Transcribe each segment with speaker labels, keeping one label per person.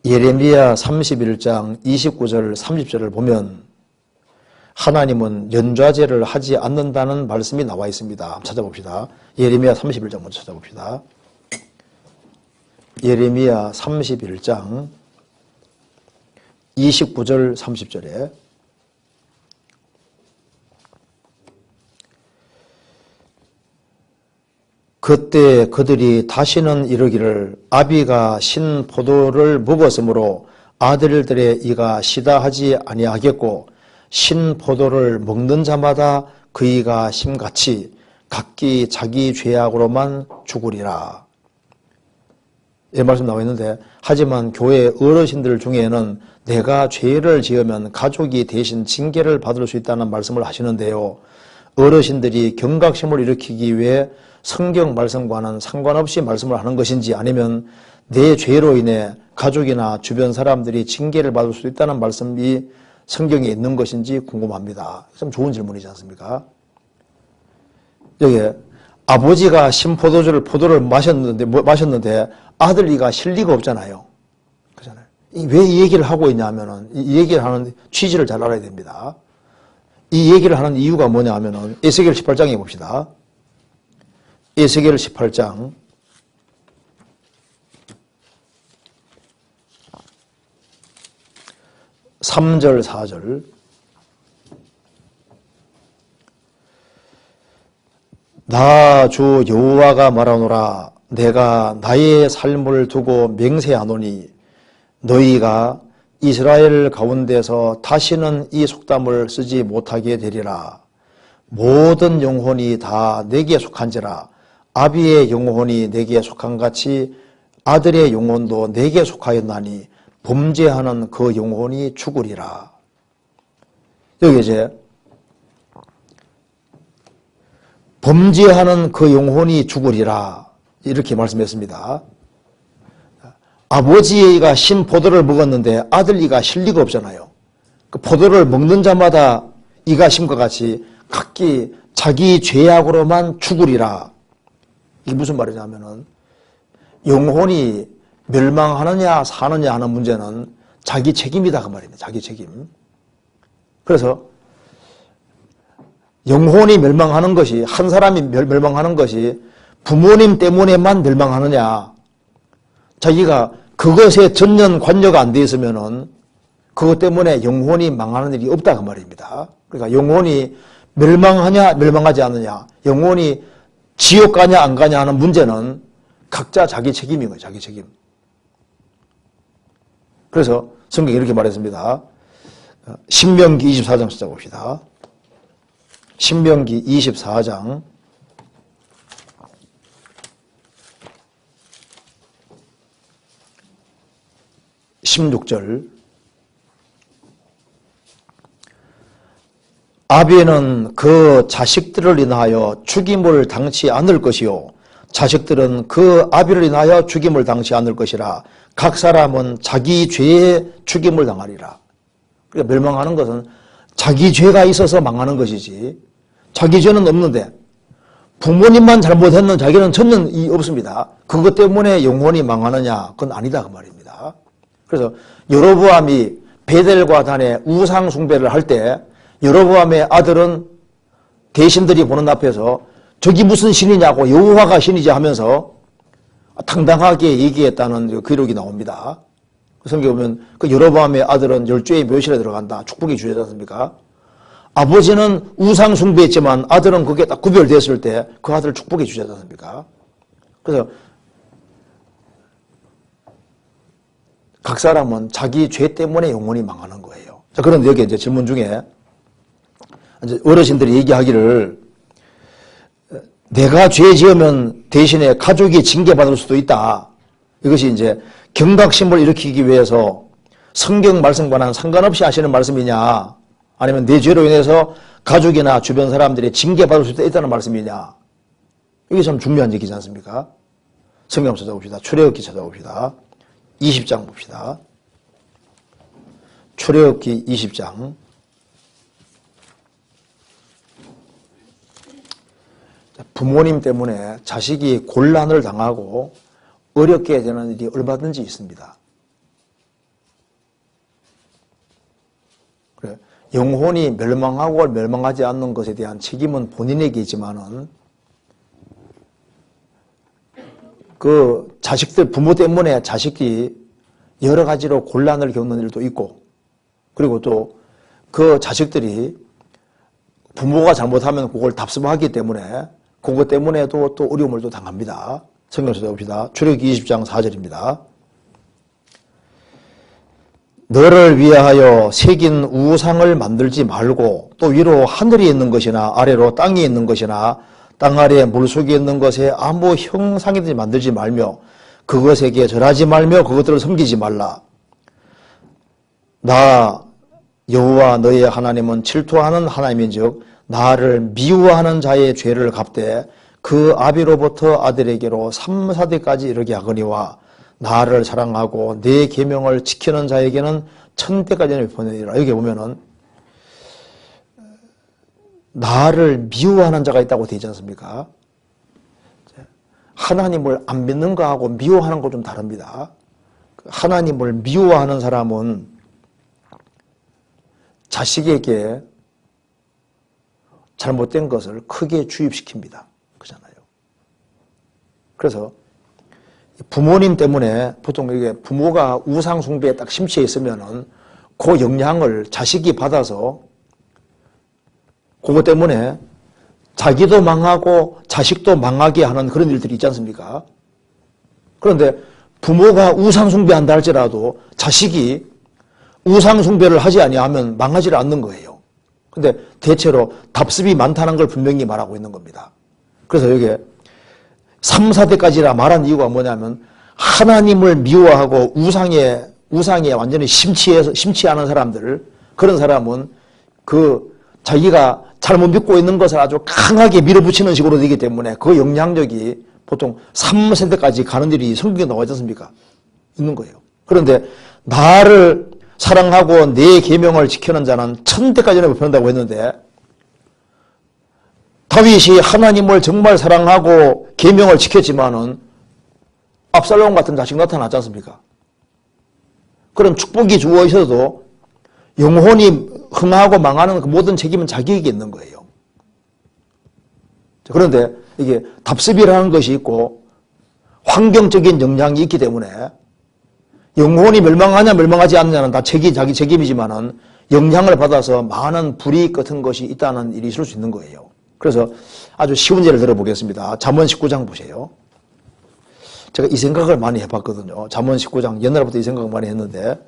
Speaker 1: 예레미야 31장 29절 30절을 보면 하나님은 연좌제를 하지 않는다는 말씀이 나와 있습니다. 한번 찾아봅시다. 예레미야 31장 먼저 찾아봅시다. 예레미야 31장 29절 30절에 그때 그들이 다시는 이르기를 아비가 신 포도를 먹었으므로 아들들의 이가 시다 하지 아니하겠고 신 포도를 먹는 자마다 그 이가 심같이 각기 자기 죄악으로만 죽으리라. 이 말씀 나와 있는데 하지만 교회 어르신들 중에는 내가 죄를 지으면 가족이 대신 징계를 받을 수 있다는 말씀을 하시는데요. 어르신들이 경각심을 일으키기 위해 성경 말씀과는 상관없이 말씀을 하는 것인지 아니면 내 죄로 인해 가족이나 주변 사람들이 징계를 받을 수 있다는 말씀이 성경에 있는 것인지 궁금합니다. 참 좋은 질문이지 않습니까? 여기 아버지가 포도를 마셨는데 아들이가 쉴 리가 없잖아요. 그렇잖아요. 왜 이 얘기를 하고 있냐면은 이 얘기를 하는 취지를 잘 알아야 됩니다. 이 얘기를 하는 이유가 뭐냐 하면은 에스겔 18장에 봅시다. 에스겔 18장 3절 4절 나 주 여호와가 말하노라 내가 나의 삶을 두고 맹세하노니 너희가 이스라엘 가운데서 다시는 이 속담을 쓰지 못하게 되리라. 모든 영혼이 다 내게 속한지라 아비의 영혼이 내게 속한같이 아들의 영혼도 내게 속하였나니 범죄하는 그 영혼이 죽으리라. 여기 이제 범죄하는 그 영혼이 죽으리라 이렇게 말씀했습니다. 아버지가 신 포도를 먹었는데 아들 이가 쉴 리가 없잖아요. 그 포도를 먹는 자마다 이가 심과 같이 각기 자기 죄악으로만 죽으리라. 이게 무슨 말이냐면은 영혼이 멸망하느냐 사느냐 하는 문제는 자기 책임이다 그 말입니다. 자기 책임. 그래서 영혼이 멸망하는 것이 한 사람이 멸망하는 것이 부모님 때문에만 멸망하느냐 자기가 그것에 전혀 관여가 안 돼 있으면은 그것 때문에 영혼이 망하는 일이 없다 그 말입니다. 그러니까 영혼이 멸망하냐 멸망하지 않느냐 영혼이 지옥 가냐 안 가냐 하는 문제는 각자 자기 책임인 거예요. 자기 책임. 그래서 성경이 이렇게 말했습니다. 신명기 24장 찾아봅시다. 신명기 24장 16절 아비는 그 자식들을 인하여 죽임을 당치 않을 것이요 자식들은 그 아비를 인하여 죽임을 당치 않을 것이라 각 사람은 자기 죄에 죽임을 당하리라. 그러니까 멸망하는 것은 자기 죄가 있어서 망하는 것이지 자기 죄는 없는데 부모님만 잘못했는 자기는 전혀 없습니다. 그것 때문에 영혼이 망하느냐 그건 아니다 그 말입니다. 그래서 여로보암이 베델과 단에 우상 숭배를 할 때 여로보암의 아들은 대신들이 보는 앞에서 저기 무슨 신이냐고 여호와가 신이지 하면서 당당하게 얘기했다는 기록이 나옵니다. 성경에 보면 그 여로보암의 아들은 열조의 묘실에 들어간다. 축복이 주어지지 않습니까? 아버지는 우상 숭배했지만 아들은 그게 딱 구별됐을 때 그 아들 축복이 주어지지 않습니까? 그래서 각 사람은 자기 죄 때문에 영혼이 망하는 거예요. 자, 그런데 여기 이제 질문 중에 이제 어르신들이 얘기하기를 내가 죄 지으면 대신에 가족이 징계받을 수도 있다. 이것이 이제 경각심을 일으키기 위해서 성경 말씀과는 상관없이 하시는 말씀이냐 아니면 내 죄로 인해서 가족이나 주변 사람들이 징계받을 수도 있다는 말씀이냐 이게 참 중요한 얘기지 않습니까? 성경 찾아봅시다. 출애굽기 찾아봅시다. 20장 봅시다. 출애굽기 20장 부모님 때문에 자식이 곤란을 당하고 어렵게 되는 일이 얼마든지 있습니다. 영혼이 멸망하고 멸망하지 않는 것에 대한 책임은 본인에게 있지만은 그 자식들, 부모 때문에 자식이 여러 가지로 곤란을 겪는 일도 있고, 그리고 또 그 자식들이 부모가 잘못하면 그걸 답습하기 때문에 그것 때문에도 또 어려움을 또 당합니다. 성경에서 봅시다. 출애굽기 20장 4절입니다. 너를 위하여 새긴 우상을 만들지 말고 또 위로 하늘이 있는 것이나 아래로 땅이 있는 것이나 땅 아래 물속에 있는 것에 아무 형상이든지 만들지 말며 그것에게 절하지 말며 그것들을 섬기지 말라. 나 여호와 너의 하나님은 질투하는 하나님인즉 나를 미워하는 자의 죄를 갚되 그 아비로부터 아들에게로 3, 4대까지 이르게 하거니와 나를 사랑하고 내 계명을 지키는 자에게는 1000대까지는 보내리라. 여기 보면은 나를 미워하는 자가 있다고 되어 있지 않습니까? 하나님을 안 믿는 거하고 미워하는 거 좀 다릅니다. 하나님을 미워하는 사람은 자식에게 잘못된 것을 크게 주입시킵니다. 그렇잖아요. 그래서 부모님 때문에 보통 이게 부모가 우상 숭배에 딱 심취해 있으면은 그 영향을 자식이 받아서 그것 때문에 자기도 망하고 자식도 망하게 하는 그런 일들이 있지 않습니까? 그런데 부모가 우상 숭배한다 할지라도 자식이 우상 숭배를 하지 아니하면 망하지 않는 거예요. 근데 대체로 답습이 많다는 걸 분명히 말하고 있는 겁니다. 그래서 여기에 3, 4대까지라 말한 이유가 뭐냐면 하나님을 미워하고 우상에 완전히 심취하는 사람들, 그런 사람은 그 자기가 잘못 믿고 있는 것을 아주 강하게 밀어붙이는 식으로 되기 때문에 그 영향력이 보통 3세대까지 가는 일이 성경에 나와 있지 않습니까? 있는 거예요. 그런데 나를 사랑하고 내 계명을 지키는 자는 1000대까지는 베푼다고 했는데 다윗이 하나님을 정말 사랑하고 계명을 지켰지만은 압살롬 같은 자식 나타났지 않습니까? 그런 축복이 주어 있어도 영혼이 흥하고 망하는 그 모든 책임은 자기에게 있는 거예요. 그런데 이게 답습이라는 것이 있고 환경적인 영향이 있기 때문에 영혼이 멸망하냐 멸망하지 않느냐는 다 자기 책임이지만은 영향을 받아서 많은 불이익 같은 것이 있다는 일이 있을 수 있는 거예요. 그래서 아주 쉬운 예를 들어보겠습니다. 잠언 19장 보세요. 제가 이 생각을 많이 해봤거든요. 잠언 19장, 옛날부터 이 생각을 많이 했는데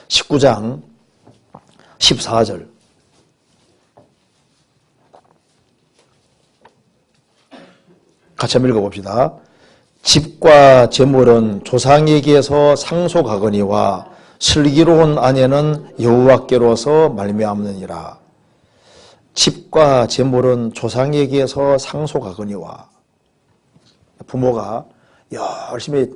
Speaker 1: 19장 14절 같이 한번 읽어봅시다. 집과 재물은 조상에게서 상속하거니와 슬기로운 아내는 여호와께로서 말미암느니라. 집과 재물은 조상에게서 상속하거니와 부모가 열심히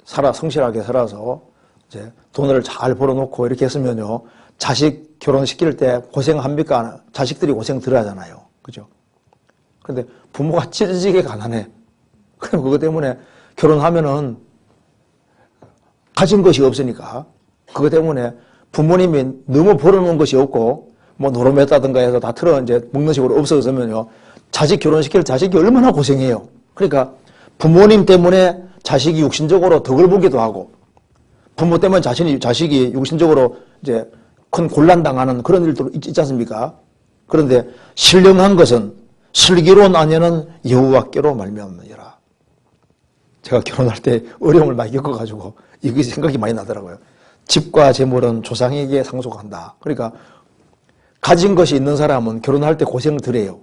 Speaker 1: 성실하게 살아서 이제 돈을 잘 벌어놓고 이렇게 했으면요 자식 결혼시킬 때 고생합니까? 자식들이 고생 덜 하잖아요. 그죠? 근데 부모가 찌질지게 가난해. 그럼 그것 때문에 결혼하면은 가진 것이 없으니까 그것 때문에 부모님이 너무 벌어놓은 것이 없고 뭐 노름했다든가 해서 다 틀어 이제 먹는 식으로 없어졌으면요 자식 결혼시킬 자식이 얼마나 고생해요. 그러니까 부모님 때문에 자식이 육신적으로 덕을 보기도 하고 부모 때문에 자식이 육신적으로 이제 큰 곤란당하는 그런 일도 있지 않습니까? 그런데 신령한 것은 슬기로운 아내는 여호와께로 말미암느니라. 제가 결혼할 때 어려움을 많이 겪어가지고 이게 생각이 많이 나더라고요. 집과 재물은 조상에게 상속한다. 그러니까 가진 것이 있는 사람은 결혼할 때 고생을 덜 해요.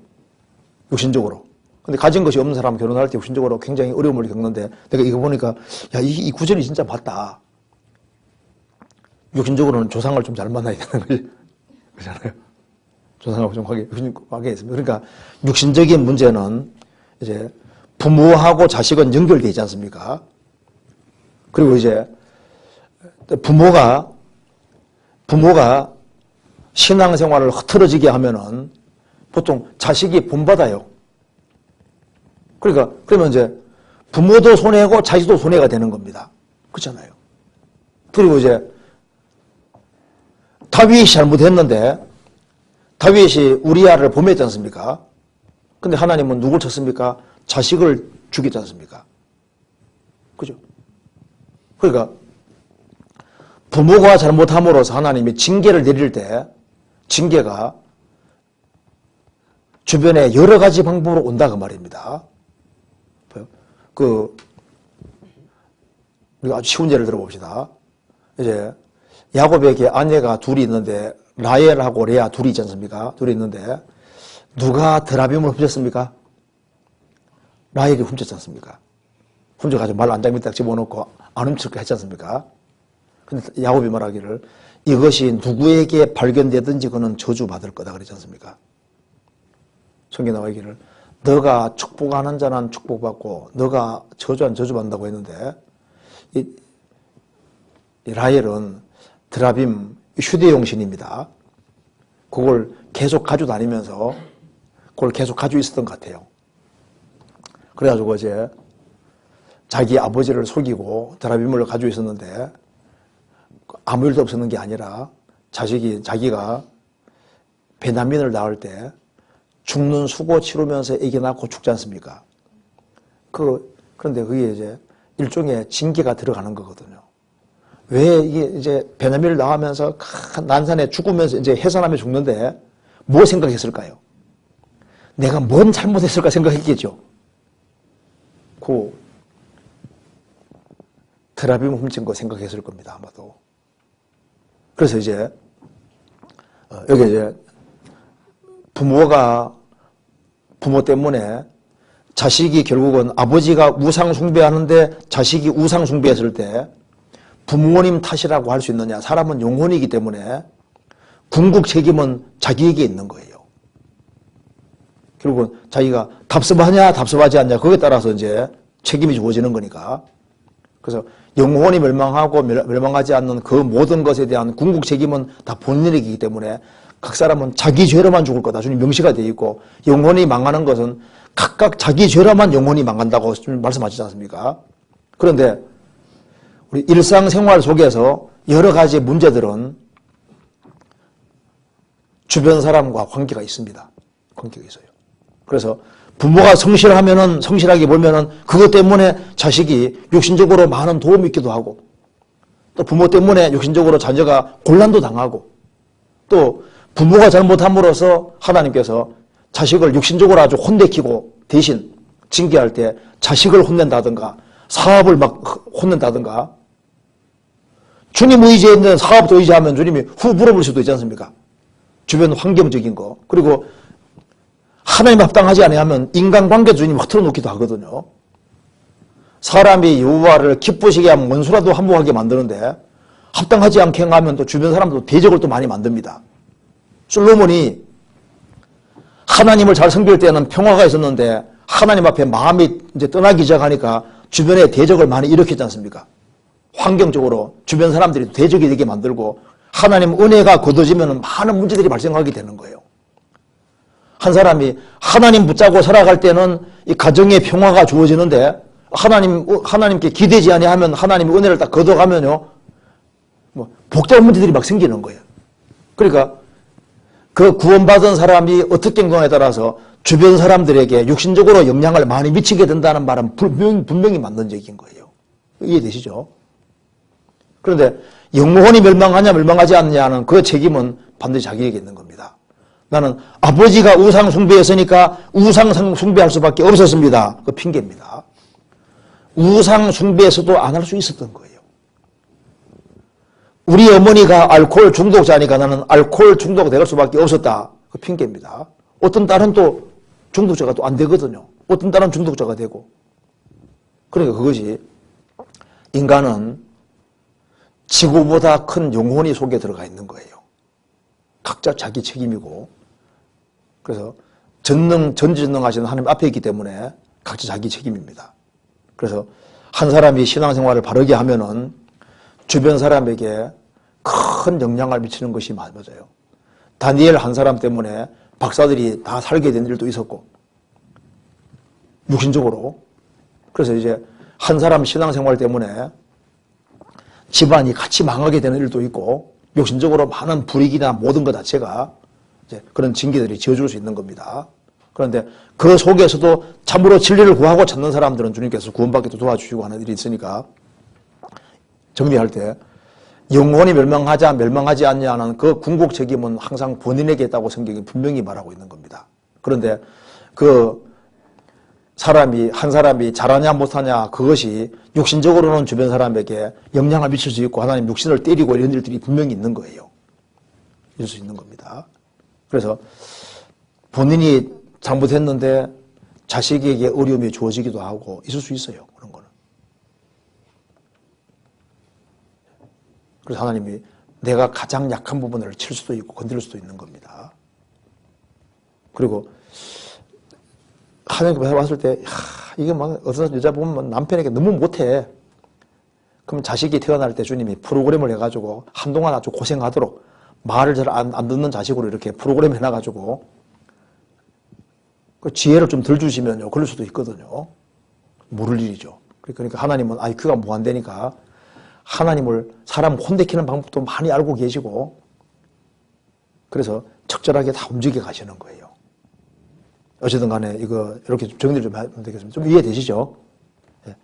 Speaker 1: 육신적으로. 근데 가진 것이 없는 사람은 결혼할 때 육신적으로 굉장히 어려움을 겪는데 내가 이거 보니까 야, 이 구절이 진짜 맞다. 육신적으로는 조상을 좀 잘 만나야 되는 거지. 그렇잖아요. 조상하고 좀 관계가 있습니다. 그러니까 육신적인 문제는 이제 부모하고 자식은 연결되어 있지 않습니까? 그리고 이제 부모가 신앙생활을 흐트러지게 하면은 보통 자식이 본받아요. 그러니까 그러면 이제 부모도 손해고 자식도 손해가 되는 겁니다. 그렇잖아요. 그리고 이제 다윗이 잘못했는데 다윗이 우리아를 범했지 않습니까? 근데 하나님은 누굴 쳤습니까? 자식을 죽였지 않습니까? 그죠? 그러니까 부모가 잘못함으로써 하나님이 징계를 내릴 때 징계가 주변에 여러 가지 방법으로 온다 그 말입니다. 우리가 아주 쉬운 예를 들어봅시다. 이제 야곱에게 아내가 둘이 있는데 라헬하고 레아 둘이 있지 않습니까? 둘이 있는데 누가 드라빔을 훔쳤습니까? 라헬이 훔쳤지 않습니까? 훔쳐가지고 말 안장미 딱 집어넣고 안 훔칠 거 했지 않습니까? 근데 야곱이 말하기를 이것이 누구에게 발견되든지 그는 저주받을 거다 그랬지 않습니까? 성경에 나와있기를 너가 축복하는 자는 축복받고 너가 저주한 저주받는다고 했는데 이 라헬은 드라빔 휴대용 신입니다. 그걸 계속 가지고 다니면서 그걸 계속 가지고 있었던 것 같아요. 그래가지고 이제 자기 아버지를 속이고 드라빔을 가지고 있었는데 아무 일도 없었는 게 아니라 자기가 베냐민을 낳을 때 죽는 수고 치르면서 애기 낳고 죽지 않습니까? 그런데 그게 이제 일종의 징계가 들어가는 거거든요. 왜 이게 이제 베냐민을 낳으면서 난산에 죽으면서 이제 해산하며 죽는데 뭐 생각했을까요? 내가 뭔 잘못했을까 생각했겠죠. 그 드라빔 훔친 거 생각했을 겁니다, 아마도. 그래서 이제 여기 이제 부모 때문에 자식이 결국은 아버지가 우상 숭배하는데 자식이 우상 숭배했을 때 부모님 탓이라고 할 수 있느냐? 사람은 영혼이기 때문에 궁극 책임은 자기에게 있는 거예요. 결국은 자기가 답습하냐 답습하지 않냐 거기에 따라서 이제 책임이 주어지는 거니까. 그래서 영혼이 멸망하고 멸망하지 않는 그 모든 것에 대한 궁극 책임은 다 본인에게이기 때문에 각 사람은 자기 죄로만 죽을 거다. 주님 명시가 되어 있고 영혼이 망하는 것은 각각 자기 죄로만 영혼이 망한다고 주님 말씀하시지 않습니까? 그런데 우리 일상생활 속에서 여러 가지 문제들은 주변 사람과 관계가 있습니다. 관계가 있어요. 그래서 부모가 성실하면은 성실하게 보면은 그것 때문에 자식이 육신적으로 많은 도움이 있기도 하고 또 부모 때문에 육신적으로 자녀가 곤란도 당하고 또 부모가 잘못함으로써 하나님께서 자식을 육신적으로 아주 혼내키고 대신 징계할 때 자식을 혼낸다든가 사업을 막 혼낸다든가 주님 의지에 있는 사업도 의지하면 주님이 후 물어볼 수도 있지 않습니까? 주변 환경적인 거. 그리고 하나님 합당하지 아니하면 인간관계 주님이 흐트러 놓기도 하거든요. 사람이 여호와를 기쁘시게 하면 원수라도 한몫하게 만드는데 합당하지 않게 하면 또 주변 사람도 대적을 또 많이 만듭니다. 솔로몬이 하나님을 잘 섬길 때는 평화가 있었는데 하나님 앞에 마음이 이제 떠나기 시작하니까 주변에 대적을 많이 일으켰지 않습니까? 환경적으로 주변 사람들이 대적이 되게 만들고 하나님 은혜가 거둬지면 많은 문제들이 발생하게 되는 거예요. 한 사람이 하나님 붙잡고 살아갈 때는 이 가정의 평화가 주어지는데 하나님께 기대지 아니하면 하나님의 은혜를 딱 거둬가면요, 복잡한 문제들이 막 생기는 거예요. 그러니까 그 구원받은 사람이 어떻게 행동에 따라서 주변 사람들에게 육신적으로 영향을 많이 미치게 된다는 말은 분명히 맞는 얘기인 거예요. 이해되시죠? 그런데 영혼이 멸망하냐 멸망하지 않느냐는 그 책임은 반드시 자기에게 있는 겁니다. 나는 아버지가 우상 숭배했으니까 우상 숭배할 수밖에 없었습니다. 그 핑계입니다. 우상 숭배에서도 안 할 수 있었던 거예요. 우리 어머니가 알코올 중독자니까 나는 알코올 중독될 수밖에 없었다. 그 핑계입니다. 어떤 딸은 또 중독자가 또 안 되거든요. 어떤 딸은 중독자가 되고. 그러니까 그것이 인간은 지구보다 큰 영혼이 속에 들어가 있는 거예요. 각자 자기 책임이고. 그래서 전지전능하신 하나님 앞에 있기 때문에 각자 자기 책임입니다. 그래서 한 사람이 신앙생활을 바르게 하면은 주변 사람에게 큰 영향을 미치는 것이 맞아요. 다니엘 한 사람 때문에 박사들이 다 살게 된 일도 있었고, 육신적으로. 그래서 이제 한 사람 신앙생활 때문에 집안이 같이 망하게 되는 일도 있고, 욕심적으로 많은 불이익이나 모든 것 자체가 이제 그런 징계들이 지어줄 수 있는 겁니다. 그런데 그 속에서도 참으로 진리를 구하고 찾는 사람들은 주님께서 구원받기도 도와주시고 하는 일이 있으니까 정리할 때 영혼이 멸망하지 않냐는 그 궁극 책임은 항상 본인에게 있다고 성경이 분명히 말하고 있는 겁니다. 그런데 그 한 사람이 잘하냐 못하냐 그것이 육신적으로는 주변 사람에게 영향을 미칠 수 있고 하나님 육신을 때리고 이런 일들이 분명히 있는 거예요. 있을 수 있는 겁니다. 그래서 본인이 잘못했는데 자식에게 어려움이 주어지기도 하고 있을 수 있어요. 그런 거는. 그래서 하나님이 내가 가장 약한 부분을 칠 수도 있고 건드릴 수도 있는 겁니다. 그리고 하나님께 봤을 때, 이게 막, 어떤 여자 보면 남편에게 너무 못해. 그럼 자식이 태어날 때 주님이 프로그램을 해가지고 한동안 아주 고생하도록 말을 잘 안 듣는 자식으로 이렇게 프로그램 해놔가지고 그 지혜를 좀 덜 주시면요. 그럴 수도 있거든요. 모를 일이죠. 그러니까 하나님은 IQ가 무한대니까 하나님을 사람 혼내키는 방법도 많이 알고 계시고 그래서 적절하게 다 움직여 가시는 거예요. 어쨌든 간에 이거 이렇게 정리를 좀 하면 되겠습니다. 좀 이해되시죠? 예.